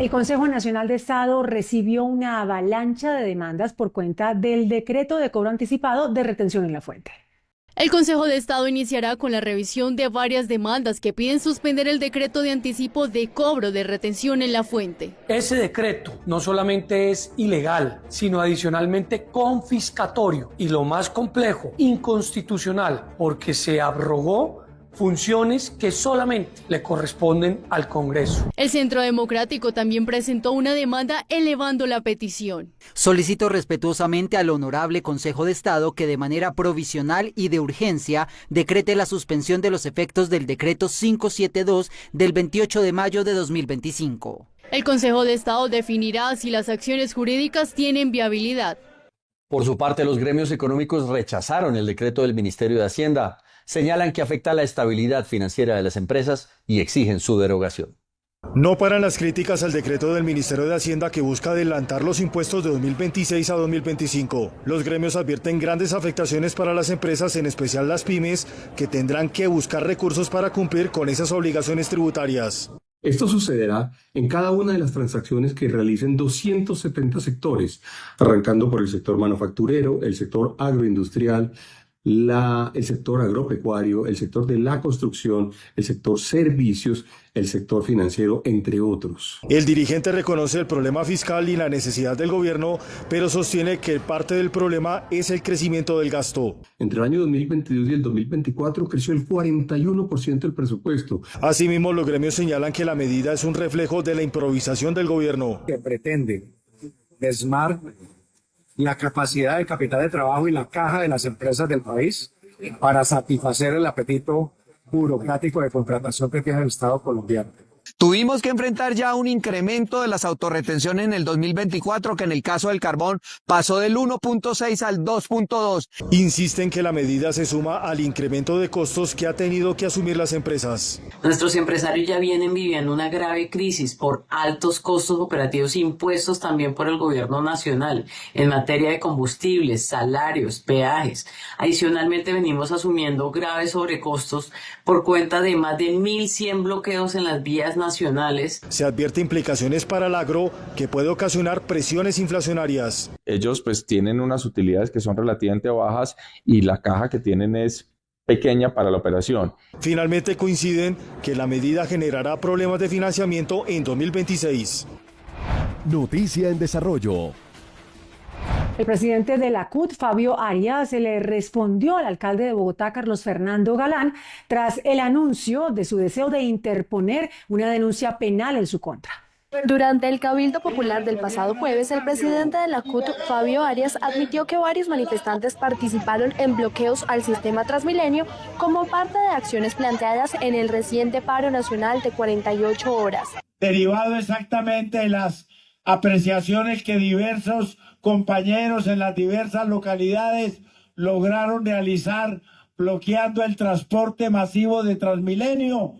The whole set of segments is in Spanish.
El Consejo Nacional de Estado recibió una avalancha de demandas por cuenta del decreto de cobro anticipado de retención en la fuente. El Consejo de Estado iniciará con la revisión de varias demandas que piden suspender el decreto de anticipo de cobro de retención en la fuente. Ese decreto no solamente es ilegal, sino adicionalmente confiscatorio y lo más complejo, inconstitucional, porque se abrogó funciones que solamente le corresponden al Congreso. El Centro Democrático también presentó una demanda elevando la petición. Solicito respetuosamente al Honorable Consejo de Estado que de manera provisional y de urgencia decrete la suspensión de los efectos del decreto 572 del 28 de mayo de 2025. El Consejo de Estado definirá si las acciones jurídicas tienen viabilidad. Por su parte, los gremios económicos rechazaron el decreto del Ministerio de Hacienda. Señalan que afecta la estabilidad financiera de las empresas y exigen su derogación. No paran las críticas al decreto del Ministerio de Hacienda que busca adelantar los impuestos de 2026 a 2025. Los gremios advierten grandes afectaciones para las empresas, en especial las pymes, que tendrán que buscar recursos para cumplir con esas obligaciones tributarias. Esto sucederá en cada una de las transacciones que realicen 270 sectores, arrancando por el sector manufacturero, el sector agroindustrial, el sector agropecuario, el sector de la construcción, el sector servicios, el sector financiero, entre otros. El dirigente reconoce el problema fiscal y la necesidad del gobierno, pero sostiene que parte del problema es el crecimiento del gasto. Entre el año 2022 y el 2024 creció el 41% del presupuesto. Asimismo, los gremios señalan que la medida es un reflejo de la improvisación del gobierno. Que pretende desmar la capacidad de capital de trabajo y la caja de las empresas del país para satisfacer el apetito burocrático de contratación que tiene el Estado colombiano. Tuvimos que enfrentar ya un incremento de las autorretenciones en el 2024 que en el caso del carbón pasó del 1.6 al 2.2. Insisten que la medida se suma al incremento de costos que ha tenido que asumir las empresas. Nuestros empresarios ya vienen viviendo una grave crisis por altos costos operativos impuestos también por el gobierno nacional en materia de combustibles, salarios, peajes. Adicionalmente venimos asumiendo graves sobrecostos por cuenta de más de 1.100 bloqueos en las vías nacionales. Se advierte implicaciones para el agro que puede ocasionar presiones inflacionarias. Ellos pues tienen unas utilidades que son relativamente bajas y la caja que tienen es pequeña para la operación. Finalmente coinciden que la medida generará problemas de financiamiento en 2026. Noticia en desarrollo. El presidente de la CUT, Fabio Arias, se le respondió al alcalde de Bogotá, Carlos Fernando Galán, tras el anuncio de su deseo de interponer una denuncia penal en su contra. Durante el Cabildo Popular del pasado jueves, el presidente de la CUT, Fabio Arias, admitió que varios manifestantes participaron en bloqueos al sistema Transmilenio como parte de acciones planteadas en el reciente paro nacional de 48 horas. Derivado exactamente de las apreciaciones que diversos compañeros en las diversas localidades lograron realizar bloqueando el transporte masivo de Transmilenio,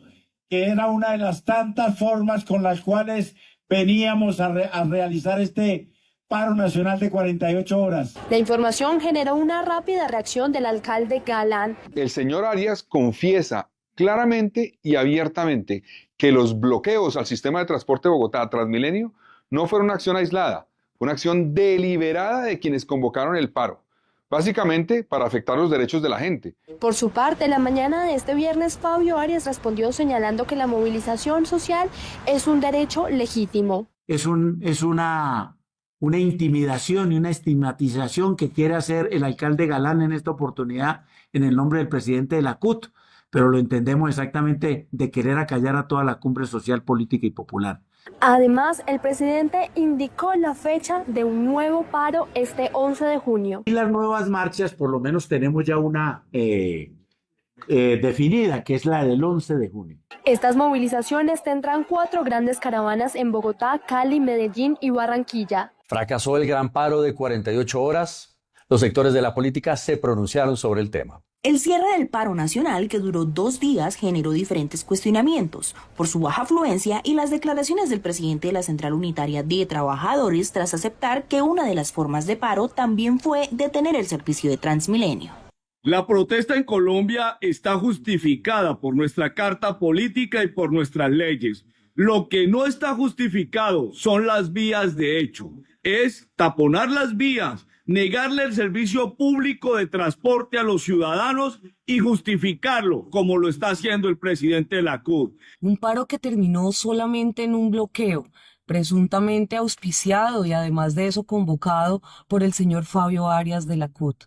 que era una de las tantas formas con las cuales veníamos a realizar este paro nacional de 48 horas. La información generó una rápida reacción del alcalde Galán. El señor Arias confiesa claramente y abiertamente que los bloqueos al sistema de transporte de Bogotá, Transmilenio, no fueron una acción aislada, fue una acción deliberada de quienes convocaron el paro, básicamente para afectar los derechos de la gente. Por su parte, la mañana de este viernes, Fabio Arias respondió señalando que la movilización social es un derecho legítimo. Es una intimidación y una estigmatización que quiere hacer el alcalde Galán en esta oportunidad en el nombre del presidente de la CUT, pero lo entendemos exactamente de querer acallar a toda la cumbre social, política y popular. Además, el presidente indicó la fecha de un nuevo paro este 11 de junio. Y las nuevas marchas, por lo menos tenemos ya una definida, que es la del 11 de junio. Estas movilizaciones tendrán 4 grandes caravanas en Bogotá, Cali, Medellín y Barranquilla. Fracasó el gran paro de 48 horas. Los sectores de la política se pronunciaron sobre el tema. El cierre del paro nacional, que duró 2 días, generó diferentes cuestionamientos por su baja afluencia y las declaraciones del presidente de la Central Unitaria de Trabajadores tras aceptar que una de las formas de paro también fue detener el servicio de Transmilenio. La protesta en Colombia está justificada por nuestra carta política y por nuestras leyes. Lo que no está justificado son las vías de hecho. Es taponar las vías, negarle el servicio público de transporte a los ciudadanos y justificarlo, como lo está haciendo el presidente de la CUT. Un paro que terminó solamente en un bloqueo, presuntamente auspiciado y además de eso convocado por el señor Fabio Arias de la CUT.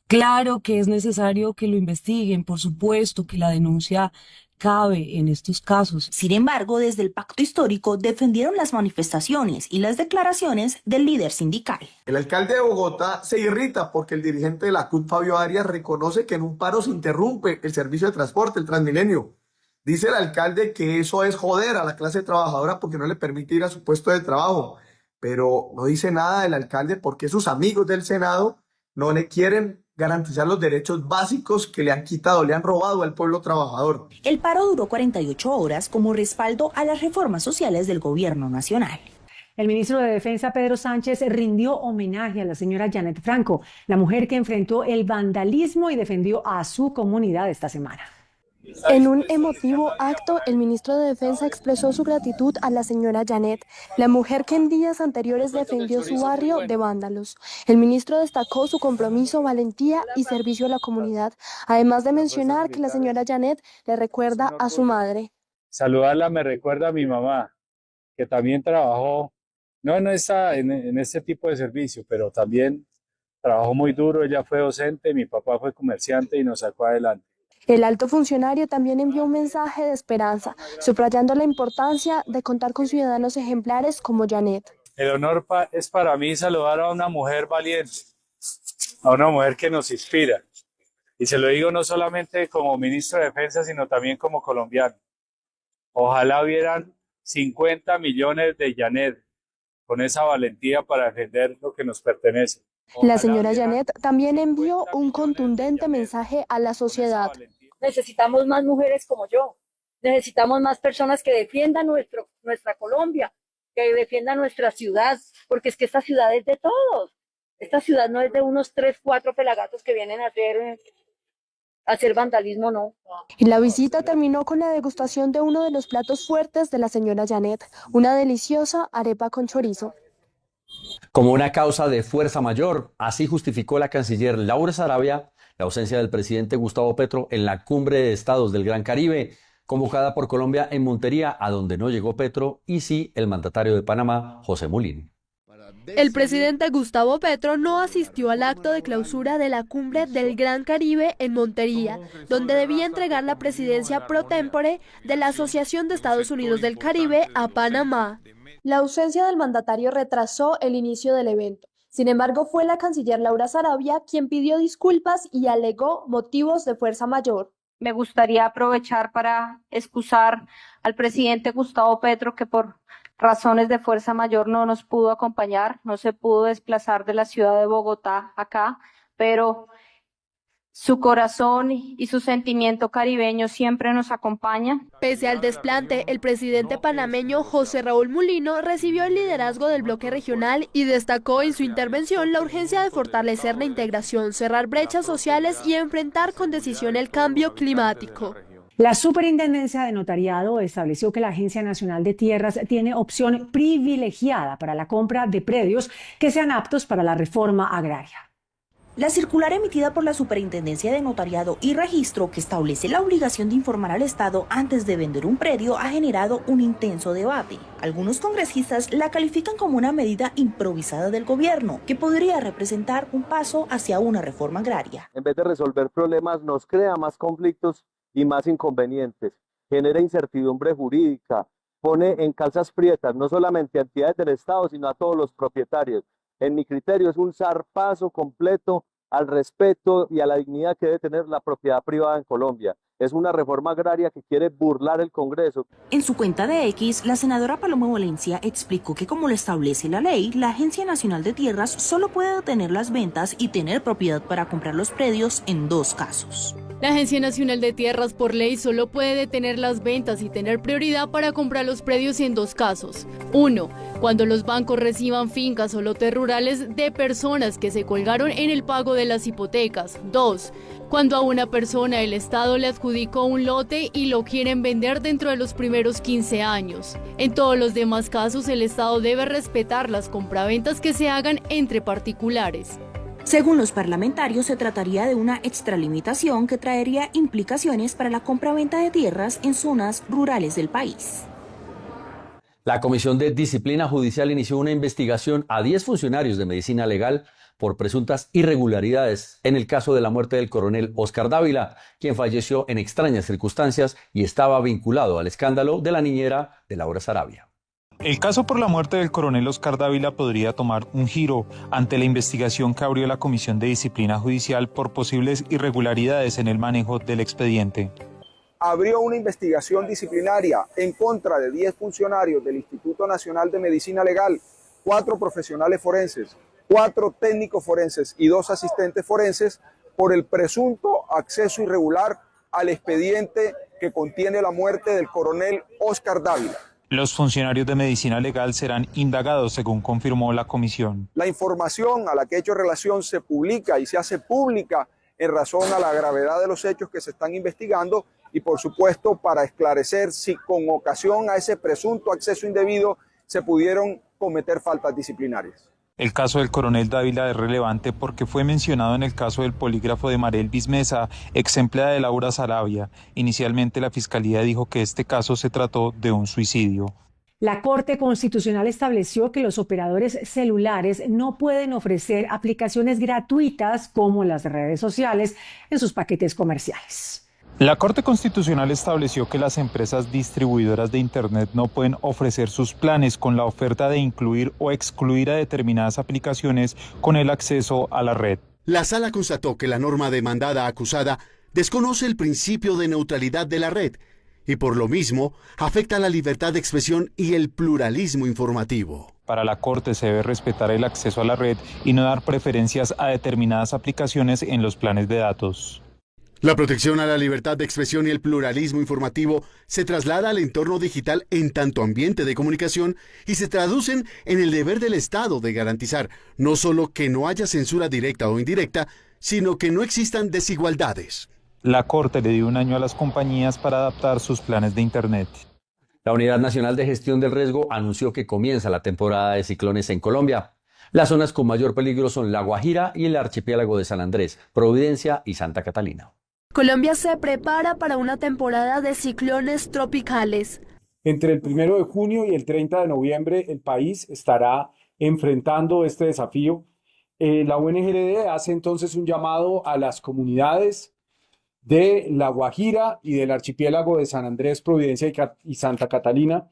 Claro que es necesario que lo investiguen, por supuesto que la denuncia cabe en estos casos. Sin embargo, desde el pacto histórico defendieron las manifestaciones y las declaraciones del líder sindical. El alcalde de Bogotá se irrita porque el dirigente de la CUT, Fabio Arias, reconoce que en un paro se interrumpe el servicio de transporte, el Transmilenio. Dice el alcalde que eso es joder a la clase trabajadora porque no le permite ir a su puesto de trabajo. Pero no dice nada del alcalde porque sus amigos del Senado no le quieren garantizar los derechos básicos que le han quitado, le han robado al pueblo trabajador. El paro duró 48 horas como respaldo a las reformas sociales del gobierno nacional. El ministro de Defensa, Pedro Sánchez, rindió homenaje a la señora Janet Franco, la mujer que enfrentó el vandalismo y defendió a su comunidad esta semana. En un emotivo acto, el ministro de Defensa expresó su gratitud a la señora Janet, la mujer que en días anteriores defendió su barrio de vándalos. El ministro destacó su compromiso, valentía y servicio a la comunidad, además de mencionar que la señora Janet le recuerda a su madre. Saludarla me recuerda a mi mamá, que también trabajó, no en este tipo de servicio, pero también trabajó muy duro. Ella fue docente, mi papá fue comerciante y nos sacó adelante. El alto funcionario también envió un mensaje de esperanza, subrayando la importancia de contar con ciudadanos ejemplares como Janet. El honor es para mí saludar a una mujer valiente, a una mujer que nos inspira. Y se lo digo no solamente como ministro de Defensa, sino también como colombiano. Ojalá hubieran 50 millones de Janet con esa valentía para defender lo que nos pertenece. La señora Janet también envió un contundente mensaje a la sociedad. Necesitamos más mujeres como yo, necesitamos más personas que defiendan nuestra Colombia, que defiendan nuestra ciudad, porque es que esta ciudad es de todos. Esta ciudad no es de unos 3, 4 pelagatos que vienen a hacer vandalismo, no. Y la visita terminó con la degustación de uno de los platos fuertes de la señora Janet, una deliciosa arepa con chorizo. Como una causa de fuerza mayor, así justificó la canciller Laura Sarabia la ausencia del presidente Gustavo Petro en la cumbre de estados del Gran Caribe, convocada por Colombia en Montería, a donde no llegó Petro, y sí el mandatario de Panamá, José Mulín. El presidente Gustavo Petro no asistió al acto de clausura de la cumbre del Gran Caribe en Montería, donde debía entregar la presidencia pro tempore de la Asociación de Estados Unidos del Caribe a Panamá. La ausencia del mandatario retrasó el inicio del evento. Sin embargo, fue la canciller Laura Sarabia quien pidió disculpas y alegó motivos de fuerza mayor. Me gustaría aprovechar para excusar al presidente Gustavo Petro, que por razones de fuerza mayor no nos pudo acompañar, no se pudo desplazar de la ciudad de Bogotá acá, pero su corazón y su sentimiento caribeño siempre nos acompañan. Pese al desplante, el presidente panameño José Raúl Mulino recibió el liderazgo del bloque regional y destacó en su intervención la urgencia de fortalecer la integración, cerrar brechas sociales y enfrentar con decisión el cambio climático. La Superintendencia de Notariado estableció que la Agencia Nacional de Tierras tiene opción privilegiada para la compra de predios que sean aptos para la reforma agraria. La circular emitida por la Superintendencia de Notariado y Registro, que establece la obligación de informar al Estado antes de vender un predio, ha generado un intenso debate. Algunos congresistas la califican como una medida improvisada del gobierno, que podría representar un paso hacia una reforma agraria. En vez de resolver problemas, nos crea más conflictos y más inconvenientes, genera incertidumbre jurídica, pone en calzas prietas no solamente a entidades del Estado, sino a todos los propietarios. En mi criterio es un zarpazo completo al respeto y a la dignidad que debe tener la propiedad privada en Colombia. Es una reforma agraria que quiere burlar el Congreso. En su cuenta de X, la senadora Paloma Valencia explicó que, como lo establece la ley, la Agencia Nacional de Tierras solo puede detener las ventas y tener propiedad para comprar los predios en 2 casos. La Agencia Nacional de Tierras por ley solo puede detener las ventas y tener prioridad para comprar los predios en 2 casos. 1. Cuando los bancos reciban fincas o lotes rurales de personas que se colgaron en el pago de las hipotecas. 2. Cuando a una persona el Estado le adjudicó un lote y lo quieren vender dentro de los primeros 15 años. En todos los demás casos, el Estado debe respetar las compraventas que se hagan entre particulares. Según los parlamentarios, se trataría de una extralimitación que traería implicaciones para la compraventa de tierras en zonas rurales del país. La Comisión de Disciplina Judicial inició una investigación a 10 funcionarios de medicina legal por presuntas irregularidades en el caso de la muerte del coronel Óscar Dávila, quien falleció en extrañas circunstancias y estaba vinculado al escándalo de la niñera de Laura Sarabia. El caso por la muerte del coronel Óscar Dávila podría tomar un giro ante la investigación que abrió la Comisión de Disciplina Judicial por posibles irregularidades en el manejo del expediente. Abrió una investigación disciplinaria en contra de 10 funcionarios del Instituto Nacional de Medicina Legal, 4 profesionales forenses, 4 técnicos forenses y 2 asistentes forenses por el presunto acceso irregular al expediente que contiene la muerte del coronel Óscar Dávila. Los funcionarios de medicina legal serán indagados, según confirmó la comisión. La información a la que he hecho relación se publica y se hace pública en razón a la gravedad de los hechos que se están investigando y, por supuesto, para esclarecer si con ocasión a ese presunto acceso indebido se pudieron cometer faltas disciplinarias. El caso del coronel Dávila es relevante porque fue mencionado en el caso del polígrafo de Marel Bismesa, ex empleada de Laura Sarabia. Inicialmente la Fiscalía dijo que este caso se trató de un suicidio. La Corte Constitucional estableció que los operadores celulares no pueden ofrecer aplicaciones gratuitas como las redes sociales en sus paquetes comerciales. La Corte Constitucional estableció que las empresas distribuidoras de Internet no pueden ofrecer sus planes con la oferta de incluir o excluir a determinadas aplicaciones con el acceso a la red. La Sala constató que la norma demandada acusada desconoce el principio de neutralidad de la red y por lo mismo afecta la libertad de expresión y el pluralismo informativo. Para la Corte se debe respetar el acceso a la red y no dar preferencias a determinadas aplicaciones en los planes de datos. La protección a la libertad de expresión y el pluralismo informativo se traslada al entorno digital en tanto ambiente de comunicación y se traducen en el deber del Estado de garantizar no solo que no haya censura directa o indirecta, sino que no existan desigualdades. La Corte le dio 1 año a las compañías para adaptar sus planes de Internet. La Unidad Nacional de Gestión del Riesgo anunció que comienza la temporada de ciclones en Colombia. Las zonas con mayor peligro son La Guajira y el archipiélago de San Andrés, Providencia y Santa Catalina. Colombia se prepara para una temporada de ciclones tropicales. Entre el 1 de junio y el 30 de noviembre el país estará enfrentando este desafío. La UNGRD hace entonces un llamado a las comunidades de La Guajira y del archipiélago de San Andrés, Providencia y Santa Catalina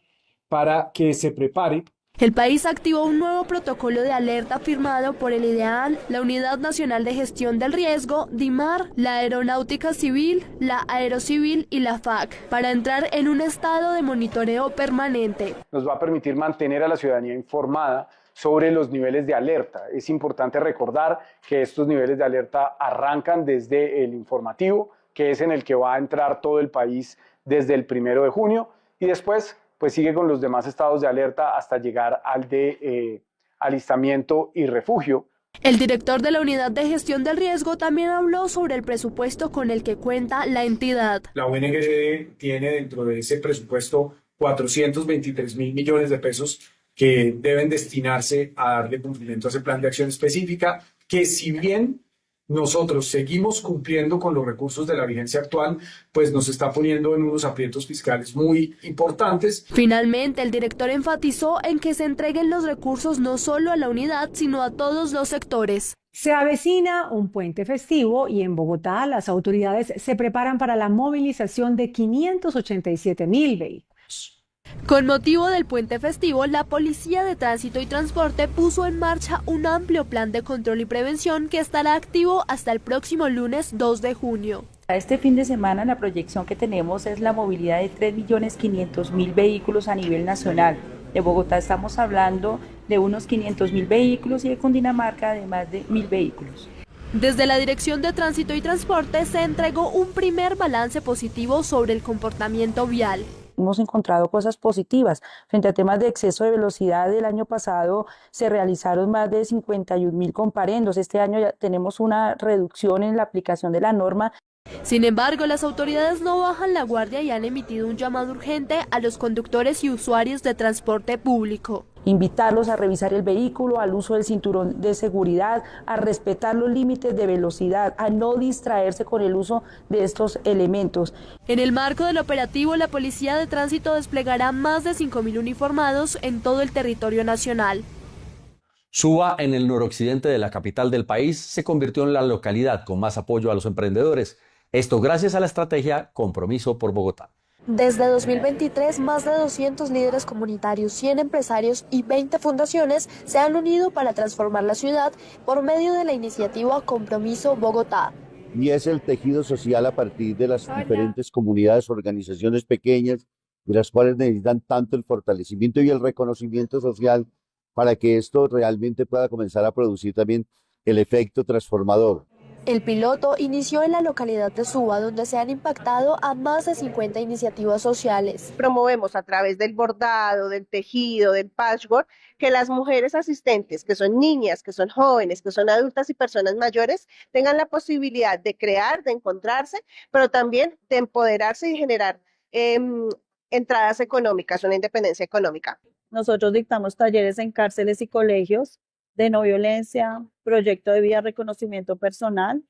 para que se prepare. El país activó un nuevo protocolo de alerta firmado por el IDEAN, la Unidad Nacional de Gestión del Riesgo, DIMAR, la Aeronáutica Civil, la Aerocivil y la FAC, para entrar en un estado de monitoreo permanente. Nos va a permitir mantener a la ciudadanía informada sobre los niveles de alerta. Es importante recordar que estos niveles de alerta arrancan desde el informativo, que es en el que va a entrar todo el país desde el 1 de junio, y después pues sigue con los demás estados de alerta hasta llegar al de alistamiento y refugio. El director de la Unidad de Gestión del Riesgo también habló sobre el presupuesto con el que cuenta la entidad. La UNGRD tiene dentro de ese presupuesto 423.000 millones de pesos que deben destinarse a darle cumplimiento a ese plan de acción específica, que si bien nosotros seguimos cumpliendo con los recursos de la vigencia actual, pues nos está poniendo en unos aprietos fiscales muy importantes. Finalmente, el director enfatizó en que se entreguen los recursos no solo a la unidad, sino a todos los sectores. Se avecina un puente festivo y en Bogotá las autoridades se preparan para la movilización de 587.000 vehículos. Con motivo del puente festivo, la Policía de Tránsito y Transporte puso en marcha un amplio plan de control y prevención que estará activo hasta el próximo lunes 2 de junio. Este fin de semana la proyección que tenemos es la movilidad de 3.500.000 vehículos a nivel nacional. De Bogotá estamos hablando de unos 500.000 vehículos y de Cundinamarca de más de 1.000 vehículos. Desde la Dirección de Tránsito y Transporte se entregó un primer balance positivo sobre el comportamiento vial. Hemos encontrado cosas positivas. Frente a temas de exceso de velocidad, el año pasado se realizaron más de 51.000 comparendos. Este año ya tenemos una reducción en la aplicación de la norma. Sin embargo, las autoridades no bajan la guardia y han emitido un llamado urgente a los conductores y usuarios de transporte público. Invitarlos a revisar el vehículo, al uso del cinturón de seguridad, a respetar los límites de velocidad, a no distraerse con el uso de estos elementos. En el marco del operativo, la Policía de Tránsito desplegará más de 5.000 uniformados en todo el territorio nacional. Suba, en el noroccidente de la capital del país, se convirtió en la localidad con más apoyo a los emprendedores. Esto gracias a la estrategia Compromiso por Bogotá. Desde 2023, más de 200 líderes comunitarios, 100 empresarios y 20 fundaciones se han unido para transformar la ciudad por medio de la iniciativa Compromiso Bogotá. Y es el tejido social a partir de las diferentes comunidades, organizaciones pequeñas, de las cuales necesitan tanto el fortalecimiento y el reconocimiento social para que esto realmente pueda comenzar a producir también el efecto transformador. El piloto inició en la localidad de Suba, donde se han impactado a más de 50 iniciativas sociales. Promovemos a través del bordado, del tejido, del patchwork, que las mujeres asistentes, que son niñas, que son jóvenes, que son adultas y personas mayores, tengan la posibilidad de crear, de encontrarse, pero también de empoderarse y generar entradas económicas, una independencia económica. Nosotros dictamos talleres en cárceles y colegios de no violencia, proyecto de vida, reconocimiento personal,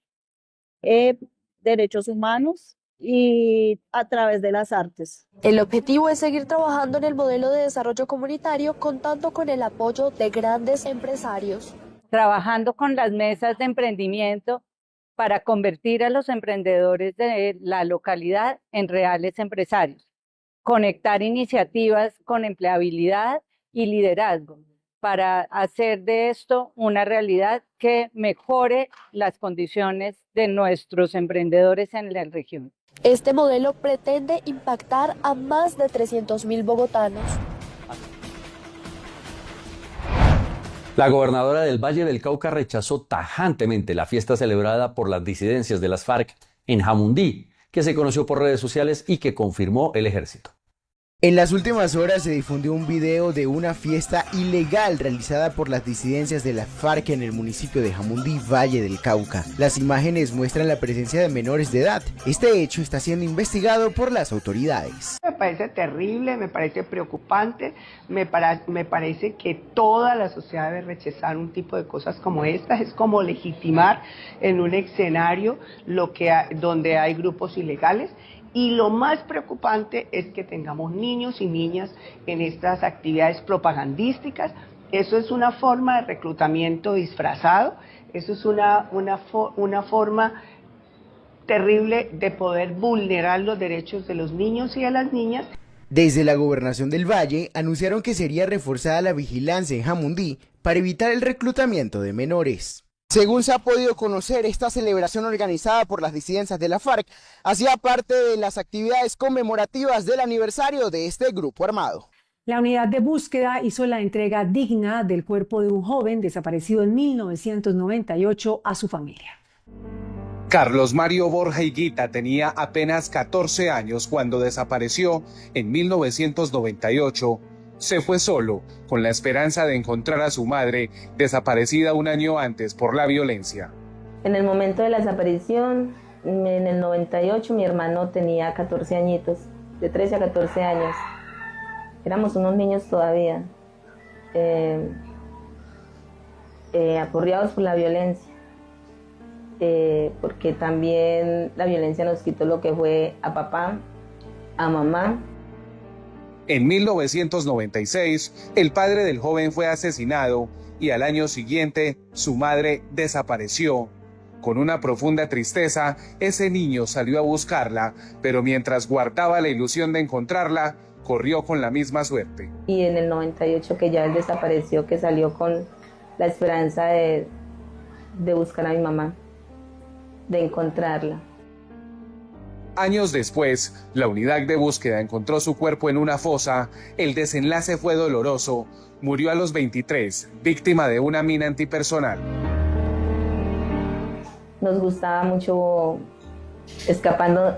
derechos humanos y a través de las artes. El objetivo es seguir trabajando en el modelo de desarrollo comunitario, contando con el apoyo de grandes empresarios. Trabajando con las mesas de emprendimiento para convertir a los emprendedores de la localidad en reales empresarios. Conectar iniciativas con empleabilidad y liderazgo, para hacer de esto una realidad que mejore las condiciones de nuestros emprendedores en la región. Este modelo pretende impactar a más de 300.000 bogotanos. La gobernadora del Valle del Cauca rechazó tajantemente la fiesta celebrada por las disidencias de las FARC en Jamundí, que se conoció por redes sociales y que confirmó el ejército. En las últimas horas se difundió un video de una fiesta ilegal realizada por las disidencias de la FARC en el municipio de Jamundí, Valle del Cauca. Las imágenes muestran la presencia de menores de edad. Este hecho está siendo investigado por las autoridades. Me parece terrible, me parece preocupante, me parece que toda la sociedad debe rechazar un tipo de cosas como estas. Es como legitimar en un escenario donde hay grupos ilegales. Y lo más preocupante es que tengamos niños y niñas en estas actividades propagandísticas. Eso es una forma de reclutamiento disfrazado, eso es una forma terrible de poder vulnerar los derechos de los niños y de las niñas. Desde la Gobernación del Valle anunciaron que sería reforzada la vigilancia en Jamundí para evitar el reclutamiento de menores. Según se ha podido conocer, esta celebración organizada por las disidencias de la FARC hacía parte de las actividades conmemorativas del aniversario de este grupo armado. La unidad de búsqueda hizo la entrega digna del cuerpo de un joven desaparecido en 1998 a su familia. Carlos Mario Borja Higuita tenía apenas 14 años cuando desapareció en 1998. Se fue solo, con la esperanza de encontrar a su madre, desaparecida un año antes por la violencia. En el momento de la desaparición, en el 98, mi hermano tenía 14 añitos, de 13 a 14 años. Éramos unos niños todavía, apurriados por la violencia, porque también la violencia nos quitó lo que fue a papá, a mamá. En 1996, el padre del joven fue asesinado y al año siguiente su madre desapareció. Con una profunda tristeza, ese niño salió a buscarla, pero mientras guardaba la ilusión de encontrarla, corrió con la misma suerte. Y en el 98 que ya él desapareció, que salió con la esperanza de buscar a mi mamá, de encontrarla. Años después, la unidad de búsqueda encontró su cuerpo en una fosa. El desenlace fue doloroso. Murió a los 23, víctima de una mina antipersonal. Nos gustaba mucho escaparnos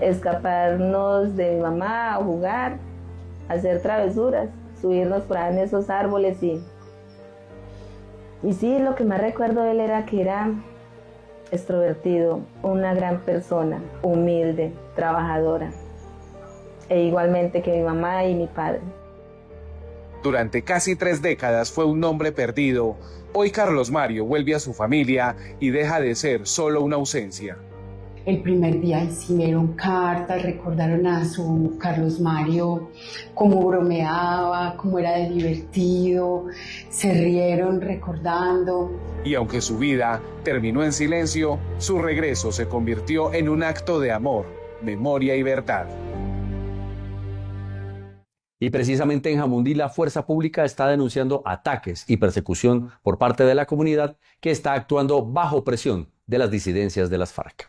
de mi mamá a jugar, hacer travesuras, subirnos por ahí en esos árboles y sí, lo que más recuerdo de él era que era extrovertido, una gran persona, humilde, trabajadora, e igualmente que mi mamá y mi padre. Durante casi 3 décadas fue un hombre perdido. Hoy Carlos Mario vuelve a su familia y deja de ser solo una ausencia. El primer día hicieron cartas, recordaron a su Carlos Mario, cómo bromeaba, cómo era de divertido, se rieron recordando. Y aunque su vida terminó en silencio, su regreso se convirtió en un acto de amor, memoria y verdad. Y precisamente en Jamundí la fuerza pública está denunciando ataques y persecución por parte de la comunidad que está actuando bajo presión de las disidencias de las FARC.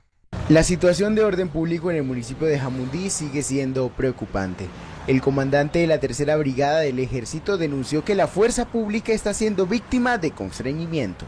La situación de orden público en el municipio de Jamundí sigue siendo preocupante. El comandante de la Tercera Brigada del Ejército denunció que la fuerza pública está siendo víctima de constreñimiento.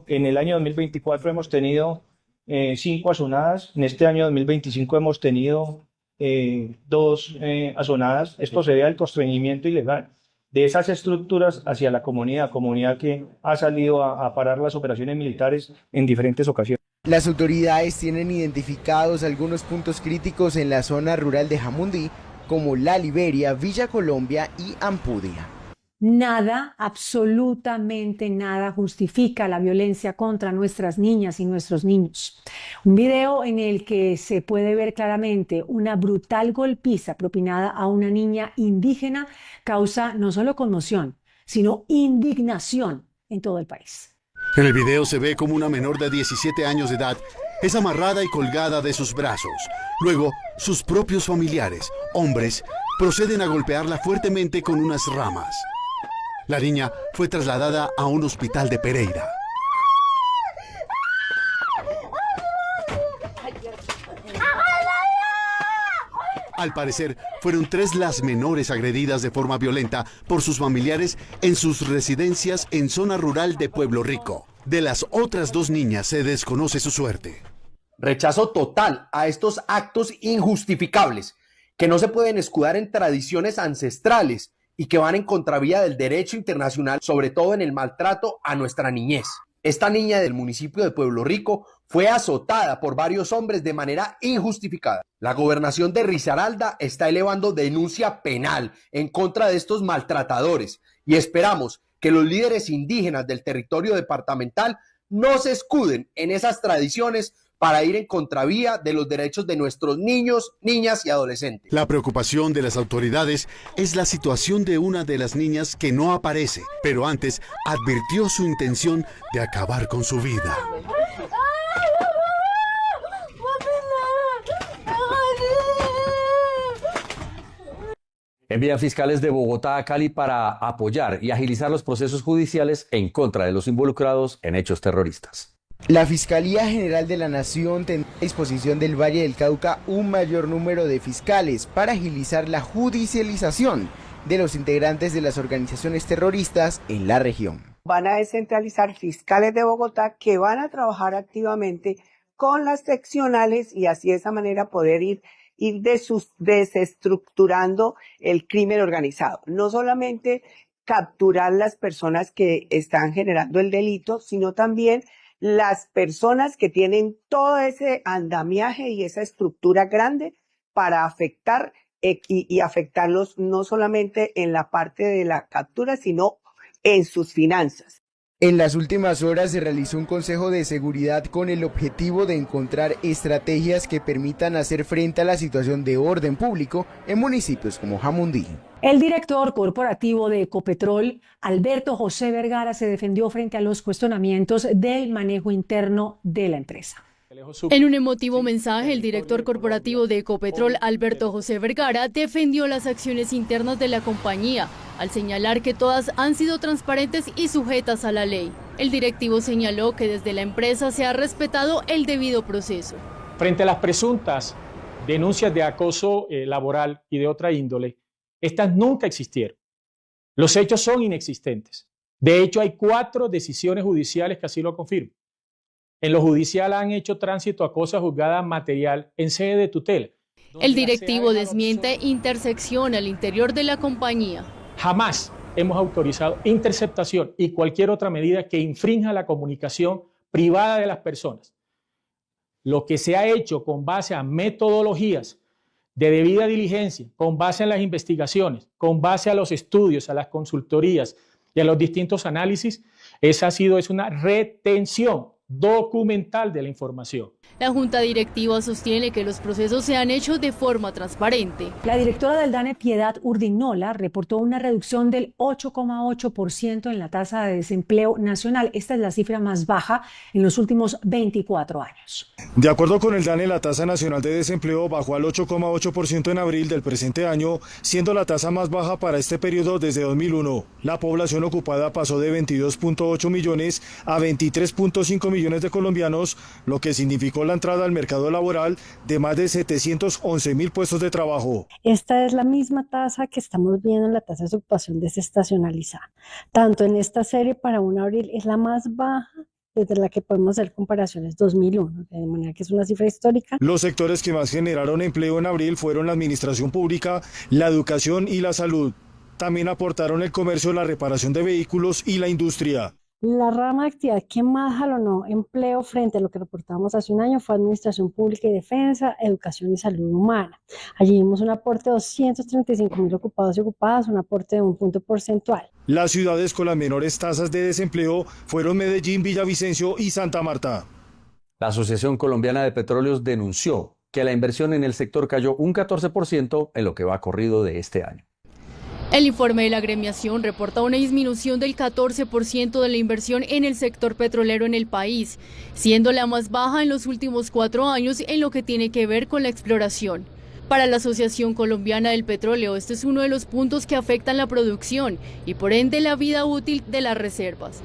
En el año 2024 hemos tenido 5 azonadas, en este año 2025 hemos tenido 2 azonadas. Esto se debe al constreñimiento ilegal de esas estructuras hacia la comunidad que ha salido a parar las operaciones militares en diferentes ocasiones. Las autoridades tienen identificados algunos puntos críticos en la zona rural de Jamundí, como La Liberia, Villa Colombia y Ampudia. Nada, absolutamente nada justifica la violencia contra nuestras niñas y nuestros niños. Un video en el que se puede ver claramente una brutal golpiza propinada a una niña indígena causa no solo conmoción, sino indignación en todo el país. En el video se ve como una menor de 17 años de edad es amarrada y colgada de sus brazos. Luego, sus propios familiares, hombres, proceden a golpearla fuertemente con unas ramas. La niña fue trasladada a un hospital de Pereira. Al parecer, fueron 3 las menores agredidas de forma violenta por sus familiares en sus residencias en zona rural de Pueblo Rico. De las otras 2 niñas se desconoce su suerte. Rechazo total a estos actos injustificables, que no se pueden escudar en tradiciones ancestrales y que van en contravía del derecho internacional, sobre todo en el maltrato a nuestra niñez. Esta niña del municipio de Pueblo Rico fue azotada por varios hombres de manera injustificada. La gobernación de Risaralda está elevando denuncia penal en contra de estos maltratadores y esperamos que los líderes indígenas del territorio departamental no se escuden en esas tradiciones para ir en contravía de los derechos de nuestros niños, niñas y adolescentes. La preocupación de las autoridades es la situación de una de las niñas que no aparece, pero antes advirtió su intención de acabar con su vida. Envía fiscales de Bogotá a Cali para apoyar y agilizar los procesos judiciales en contra de los involucrados en hechos terroristas. La Fiscalía General de la Nación tendrá a disposición del Valle del Cauca un mayor número de fiscales para agilizar la judicialización de los integrantes de las organizaciones terroristas en la región. Van a descentralizar fiscales de Bogotá que van a trabajar activamente con las seccionales y así de esa manera poder ir desestructurando el crimen organizado. No solamente capturar las personas que están generando el delito, sino también las personas que tienen todo ese andamiaje y esa estructura grande para afectar y afectarlos no solamente en la parte de la captura, sino en sus finanzas. En las últimas horas se realizó un consejo de seguridad con el objetivo de encontrar estrategias que permitan hacer frente a la situación de orden público en municipios como Jamundí. El director corporativo de Ecopetrol, Alberto José Vergara, se defendió frente a los cuestionamientos del manejo interno de la empresa. En un emotivo mensaje, el director corporativo de Ecopetrol, Alberto José Vergara, defendió las acciones internas de la compañía, al señalar que todas han sido transparentes y sujetas a la ley. El directivo señaló que desde la empresa se ha respetado el debido proceso. Frente a las presuntas denuncias de acoso laboral y de otra índole, estas nunca existieron. Los hechos son inexistentes. De hecho, hay 4 decisiones judiciales que así lo confirman. En lo judicial han hecho tránsito a cosa juzgada material en sede de tutela. El directivo desmiente intersección al interior de la compañía. Jamás hemos autorizado interceptación y cualquier otra medida que infrinja la comunicación privada de las personas. Lo que se ha hecho con base a metodologías de debida diligencia, con base en las investigaciones, con base a los estudios, a las consultorías y a los distintos análisis, es una retención documental de la información. La Junta Directiva sostiene que los procesos se han hecho de forma transparente. La directora del DANE, Piedad Urdinola, reportó una reducción del 8,8% en la tasa de desempleo nacional. Esta es la cifra más baja en los últimos 24 años. De acuerdo con el DANE, la tasa nacional de desempleo bajó al 8,8% en abril del presente año, siendo la tasa más baja para este periodo desde 2001. La población ocupada pasó de 22,8 millones a 23,5 millones de colombianos, lo que significó la entrada al mercado laboral de más de 711.000 puestos de trabajo. Esta es la misma tasa que estamos viendo en la tasa de ocupación desestacionalizada. Tanto en esta serie para 1 de abril es la más baja desde la que podemos hacer comparaciones 2001, de manera que es una cifra histórica. Los sectores que más generaron empleo en abril fueron la administración pública, la educación y la salud. También aportaron el comercio, la reparación de vehículos y la industria. La rama de actividad que más jalonó empleo frente a lo que reportábamos hace un año fue Administración Pública y Defensa, Educación y Salud Humana. Allí vimos un aporte de 235.000 ocupados y ocupadas, un aporte de 1 punto porcentual. Las ciudades con las menores tasas de desempleo fueron Medellín, Villavicencio y Santa Marta. La Asociación Colombiana de Petróleos denunció que la inversión en el sector cayó un 14% en lo que va corrido de este año. El informe de la agremiación reporta una disminución del 14% de la inversión en el sector petrolero en el país, siendo la más baja en los últimos 4 años en lo que tiene que ver con la exploración. Para la Asociación Colombiana del Petróleo, este es uno de los puntos que afectan la producción y por ende la vida útil de las reservas.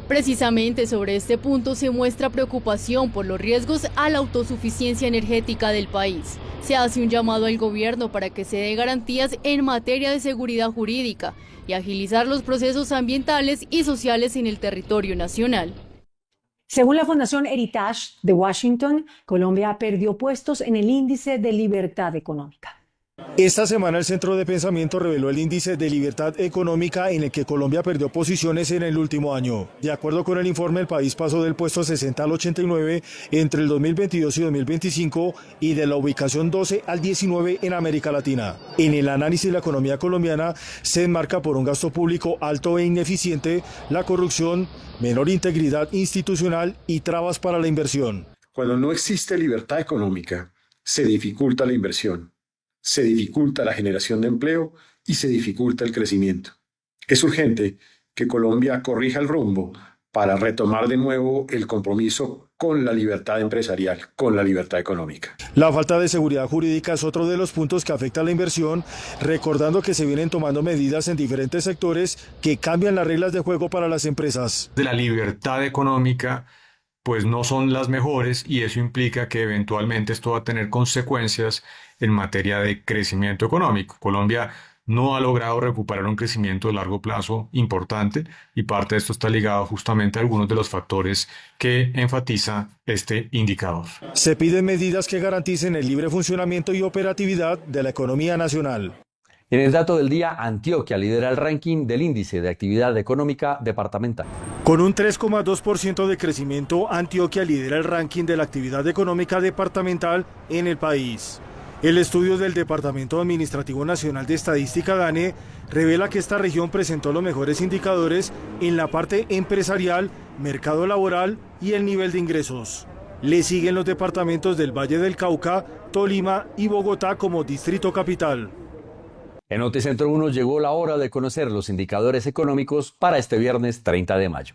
Precisamente sobre este punto se muestra preocupación por los riesgos a la autosuficiencia energética del país. Se hace un llamado al gobierno para que se dé garantías en materia de seguridad jurídica y agilizar los procesos ambientales y sociales en el territorio nacional. Según la Fundación Heritage de Washington, Colombia perdió puestos en el índice de libertad económica. Esta semana el Centro de Pensamiento reveló el índice de libertad económica en el que Colombia perdió posiciones en el último año. De acuerdo con el informe, el país pasó del puesto 60 al 89 entre el 2022 y 2025 y de la ubicación 12 al 19 en América Latina. En el análisis, la economía colombiana se enmarca por un gasto público alto e ineficiente, la corrupción, menor integridad institucional y trabas para la inversión. Cuando no existe libertad económica, se dificulta la inversión. Se dificulta la generación de empleo y se dificulta el crecimiento. Es urgente que Colombia corrija el rumbo para retomar de nuevo el compromiso con la libertad empresarial, con la libertad económica. La falta de seguridad jurídica es otro de los puntos que afecta a la inversión, recordando que se vienen tomando medidas en diferentes sectores que cambian las reglas de juego para las empresas. De la libertad económica pues no son las mejores y eso implica que eventualmente esto va a tener consecuencias en materia de crecimiento económico. Colombia no ha logrado recuperar un crecimiento de largo plazo importante y parte de esto está ligado justamente a algunos de los factores que enfatiza este indicador. Se piden medidas que garanticen el libre funcionamiento y operatividad de la economía nacional. En el dato del día, Antioquia lidera el ranking del índice de actividad económica departamental. Con un 3,2% de crecimiento, Antioquia lidera el ranking de la actividad económica departamental en el país. El estudio del Departamento Administrativo Nacional de Estadística DANE revela que esta región presentó los mejores indicadores en la parte empresarial, mercado laboral y el nivel de ingresos. Le siguen los departamentos del Valle del Cauca, Tolima y Bogotá como distrito capital. En Noticentro 1 llegó la hora de conocer los indicadores económicos para este viernes 30 de mayo.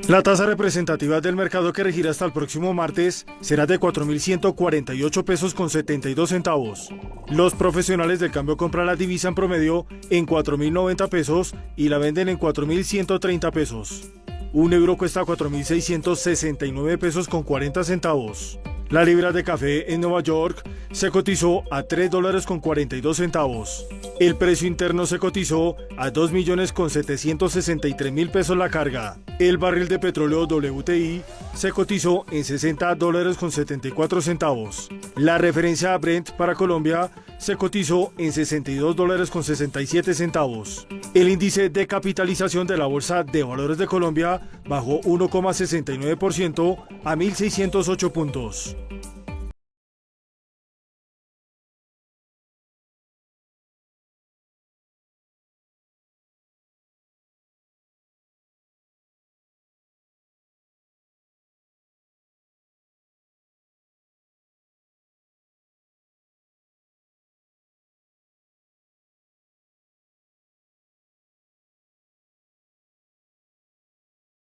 La tasa representativa del mercado que regirá hasta el próximo martes será de 4.148 pesos con 72 centavos. Los profesionales del cambio compran la divisa en promedio en 4.090 pesos y la venden en 4.130 pesos. Un euro cuesta 4.669 pesos con 40 centavos. La libra de café en Nueva York se cotizó a $3.42. El precio interno se cotizó a $2.763.000 pesos la carga. El barril de petróleo WTI se cotizó en $60.74. La referencia Brent para Colombia se cotizó en $62.67. El índice de capitalización de la Bolsa de Valores de Colombia bajó 1,69% a 1.608 puntos.